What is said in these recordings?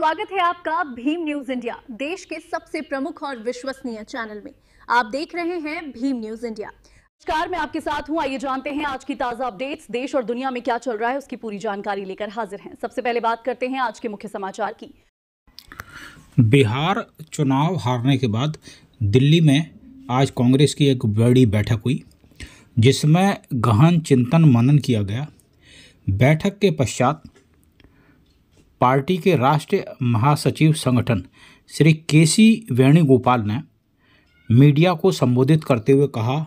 स्वागत है आपका भीम न्यूज इंडिया, देश के सबसे प्रमुख और विश्वसनीय चैनल में। आप देख रहे हैं भीम न्यूज इंडिया। नमस्कार, मैं आपके साथ हूं। आइए जानते हैं आज की ताजा अपडेट्स। देश और दुनिया में क्या चल रहा है उसकी पूरी जानकारी लेकर हाजिर हैं। सबसे पहले बात करते हैं आज के मुख्य समाचार की। बिहार चुनाव हारने के बाद दिल्ली में आज कांग्रेस की एक बड़ी बैठक हुई, जिसमें गहन चिंतन मनन किया गया। बैठक के पश्चात पार्टी के राष्ट्रीय महासचिव संगठन श्री केसी वेणुगोपाल ने मीडिया को संबोधित करते हुए कहा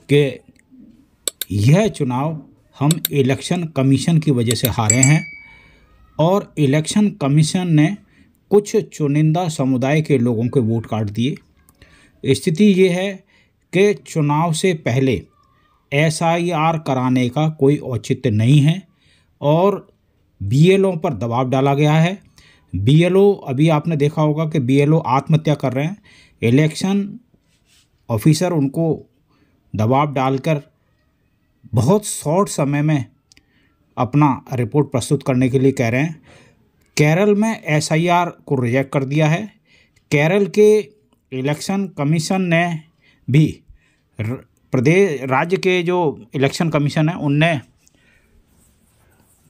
कि यह चुनाव हम इलेक्शन कमीशन की वजह से हारे हैं और इलेक्शन कमीशन ने कुछ चुनिंदा समुदाय के लोगों के वोट काट दिए। स्थिति ये है कि चुनाव से पहले SIR कराने का कोई औचित्य नहीं है और BLO पर दबाव डाला गया है। BLO, अभी आपने देखा होगा कि BLO आत्महत्या कर रहे हैं। इलेक्शन ऑफिसर उनको दबाव डालकर बहुत शॉर्ट समय में अपना रिपोर्ट प्रस्तुत करने के लिए कह रहे हैं। केरल में SIR को रिजेक्ट कर दिया है। केरल के इलेक्शन कमीशन ने भी राज्य के जो इलेक्शन कमीशन है उनने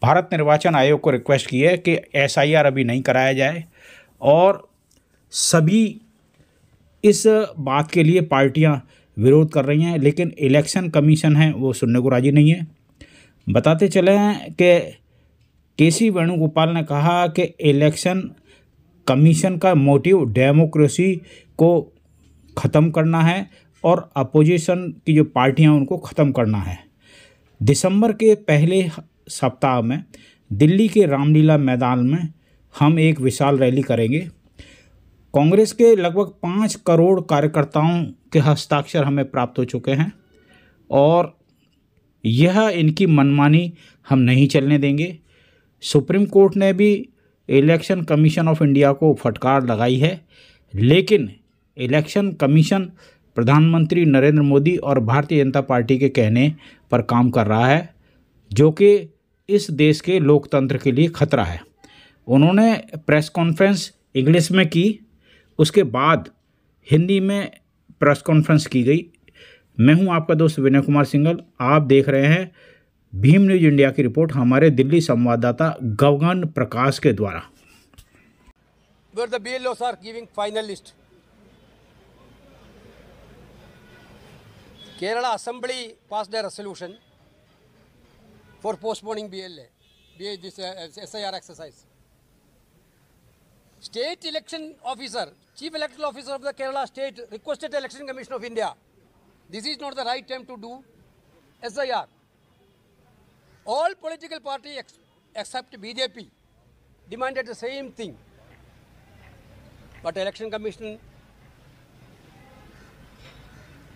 भारत निर्वाचन आयोग को रिक्वेस्ट की है कि SIR अभी नहीं कराया जाए और सभी इस बात के लिए पार्टियां विरोध कर रही हैं, लेकिन इलेक्शन कमीशन है वो सुनने को राजी नहीं है। बताते चले हैं कि केसी वेणुगोपाल ने कहा कि इलेक्शन कमीशन का मोटिव डेमोक्रेसी को ख़त्म करना है और अपोजिशन की जो पार्टियां उनको ख़त्म करना है। दिसंबर के पहले सप्ताह में दिल्ली के रामलीला मैदान में हम एक विशाल रैली करेंगे। कांग्रेस के लगभग 5 करोड़ कार्यकर्ताओं के हस्ताक्षर हमें प्राप्त हो चुके हैं और यह इनकी मनमानी हम नहीं चलने देंगे। सुप्रीम कोर्ट ने भी इलेक्शन कमीशन ऑफ इंडिया को फटकार लगाई है, लेकिन इलेक्शन कमीशन प्रधानमंत्री नरेंद्र मोदी और भारतीय जनता पार्टी के कहने पर काम कर रहा है, जो कि इस देश के लोकतंत्र के लिए खतरा है। उन्होंने प्रेस कॉन्फ्रेंस इंग्लिश में की, उसके बाद हिंदी में प्रेस कॉन्फ्रेंस की गई। मैं हूं आपका दोस्त विनय कुमार सिंघल। आप देख रहे हैं भीम न्यूज इंडिया की रिपोर्ट हमारे दिल्ली संवाददाता गगन प्रकाश के द्वारा। Where the BLOs are giving final list. Kerala Assembly passed a resolution for postponing this SIR exercise. State election officer, chief electoral officer of the Kerala state requested the Election Commission of India. This is not the right time to do SIR. All political parties except BJP demanded the same thing. But Election Commission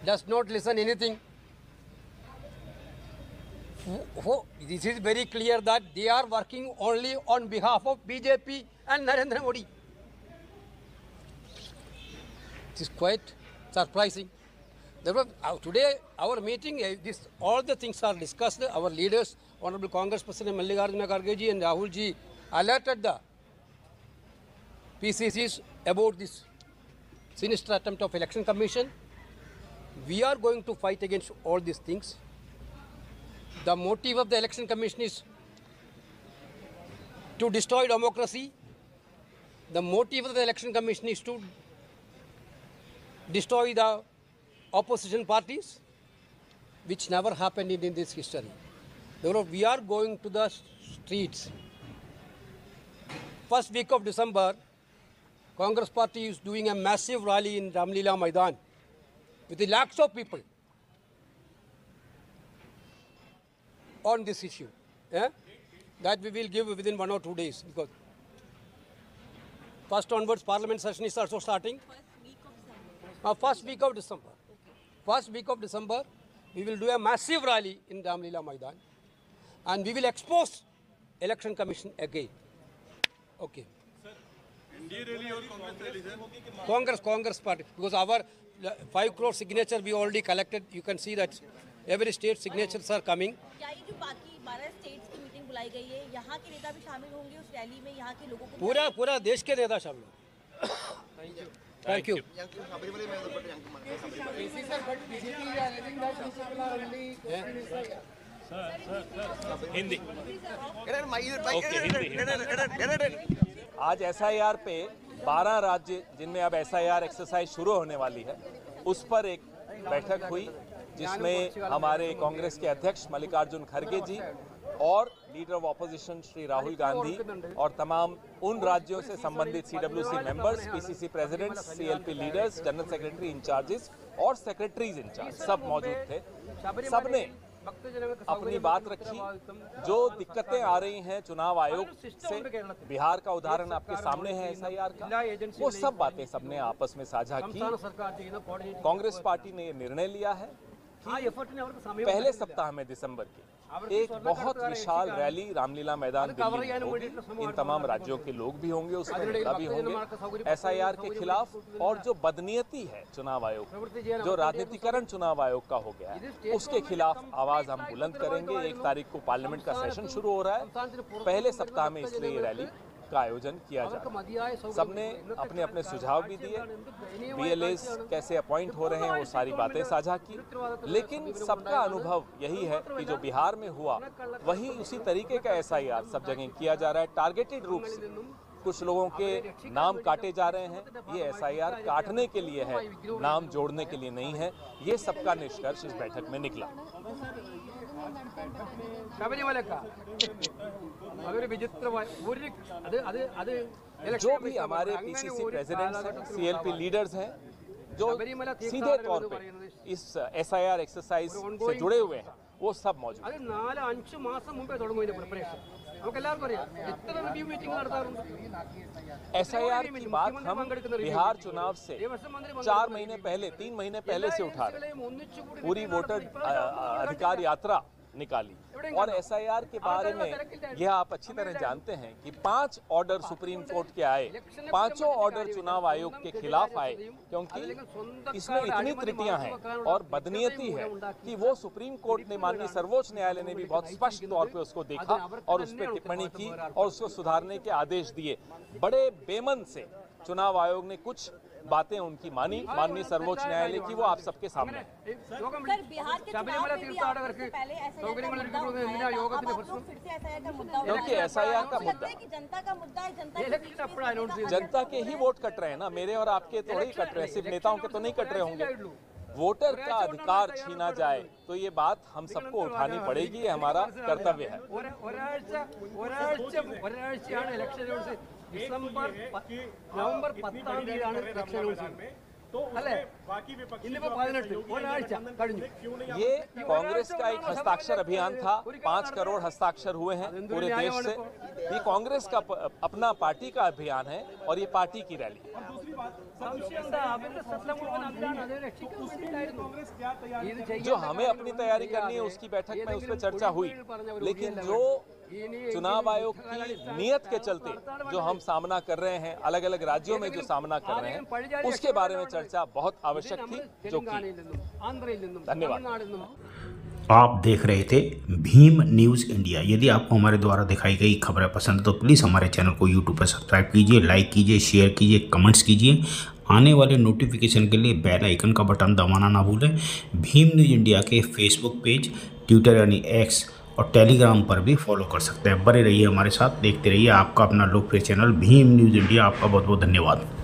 does not listen anything. This is very clear that they are working only on behalf of BJP and Narendra Modi. It is quite surprising. Today, our meeting, all the things are discussed. Our leaders, Honorable Congress President Mallikarjuna Kharge ji and Rahul ji, alerted the PCCs about this sinister attempt of Election Commission. We are going to fight against all these things. The motive of the Election Commission is to destroy democracy. The motive of the Election Commission is to destroy the opposition parties, which never happened in this history. Therefore, we are going to the streets. First week of December, Congress party is doing a massive rally in Ramlila Maidan with lakhs of people on this issue. That we will give within 1 or 2 days, because first onwards Parliament session is also starting. First week of December. First week of December, we will do a massive rally in Ramlila Maidan and we will expose Election Commission again. Okay. Congress party, because our 5 crore signature we already collected. You can see that every state signatures are coming. बुलाई गई है, यहाँ के नेता भी शामिल होंगे उस रैली में, यहाँ के लोगों को पूरा देश के नेता शामिल। Thank you. हिंदी। आज SIR पे 12 राज्य जिनमें अब SIR एक्सरसाइज शुरू होने वाली है, उस पर एक बैठक हुई जिसमें हमारे कांग्रेस के अध्यक्ष मल्लिकार्जुन खड़गे जी और leader of opposition Shri Rahul Gandhi और तमाम उन राज्यों से संबंधित CWC members, PCC presidents, CLP leaders, general secretary incharges और सेक्रेटरीज इंचार्ज सब मौजूद थे। सबने अपनी बात रखी। जो दिक्कतें आ रही हैं चुनाव आयोग से, बिहार का उदाहरण आपके सामने है SIR का, वो सब बातें सबने आपस में साझा की। कांग्रेस पार्टी ने ये निर्णय लिया है कि पहले सप्ताह में दिसंबर के एक बहुत विशाल रैली रामलीला मैदान दिल्ली में होगी। इन तमाम राज्यों के लोग भी होंगे, उसमें नेता भी होंगे। SIR के खिलाफ और जो बदनीयती है चुनाव आयोग, जो राजनीतिकरण चुनाव आयोग का हो गया है, उसके खिलाफ आवाज हम बुलंद करेंगे। 1 तारीख को पार्लियामेंट का सेशन शुरू हो रहा है, पहले सप्ताह में इसलिए ये रैली का आयोजन किया जा रहा है। सबने अपने अपने सुझाव भी दिए, BLAs कैसे अपॉइंट हो रहे हैं वो सारी बातें साझा की, लेकिन सबका अनुभव यही है कि जो बिहार में हुआ वही उसी तरीके का SIR सब जगह किया जा रहा है। टारगेटेड रूप से कुछ लोगों के नाम काटे जा रहे हैं। ये SIR काटने के लिए है, नाम जोड़ने के लिए नहीं है। ये सबका निष्कर्ष इस बैठक में निकला। जो भी हमारे PCC प्रेसिडेंट्स हैं, CLP लीडर्स हैं, जो सीधे तौर पे इस SIR एक्सरसाइज से जुड़े हुए हैं, वो सब मौजूद हैं। SIR की बात हम बिहार चुनाव से 4 महीने पहले, 3 महीने पहले से उठा रहे हैं। पूरी वोटर अधिकार यात्रा निकाली और SIR के बारे में यह आप अच्छी तरह जानते हैं कि 5 ऑर्डर सुप्रीम कोर्ट के आए, 5 ऑर्डर चुनाव आयोग के खिलाफ आए, क्योंकि इसमें इतनी त्रुटियां हैं और बदनीयती है कि वो सुप्रीम कोर्ट ने, माननीय सर्वोच्च न्यायालय ने भी बहुत स्पष्ट तौर पे उसको देखा और उस पर टिप्पणी की और उसको सुधारने के आदेश दिए। बड़े बेमन से चुनाव आयोग ने कुछ बातें उनकी मानी, माननीय सर्वोच्च न्यायालय की, वो आप सबके सामने है। क्योंकि SIR का मुद्दा जनता के ही वोट कट रहे हैं ना, मेरे और आपके तो ही कट रहे हैं, सिर्फ नेताओं के तो नहीं कट रहे होंगे। वोटर का अधिकार छीना जाए तो ये बात हम सबको उठानी पड़ेगी, ये हमारा कर्तव्य है। नवंबर 10 ये कांग्रेस का एक हस्ताक्षर अभियान था, 5 करोड़ हस्ताक्षर हुए हैं पूरे देश से। ये कांग्रेस का अपना पार्टी का अभियान है और ये पार्टी की रैली है। जो हमें अपनी तैयारी करनी है उसकी बैठक में उस पर चर्चा हुई, लेकिन जो चुनाव आयोग की नीयत के चलते जो हम सामना कर रहे हैं, अलग अलग राज्यों में जो सामना कर रहे हैं, उसके बारे में चर्चा बहुत आवश्यक थी, जो की। धन्यवाद। आप देख रहे थे भीम न्यूज़ इंडिया। यदि आपको हमारे द्वारा दिखाई गई खबरें पसंद है तो प्लीज़ हमारे चैनल को यूट्यूब पर सब्सक्राइब कीजिए, लाइक कीजिए, शेयर कीजिए, कमेंट्स कीजिए। आने वाले नोटिफिकेशन के लिए बेल आइकन का बटन दबाना ना भूलें। भीम न्यूज़ इंडिया के फेसबुक पेज, ट्विटर यानी X और टेलीग्राम पर भी फॉलो कर सकते हैं। बने रहिए हमारे साथ, देखते रहिए आपका अपना लोकप्रिय चैनल भीम न्यूज़ इंडिया। आपका बहुत बहुत धन्यवाद।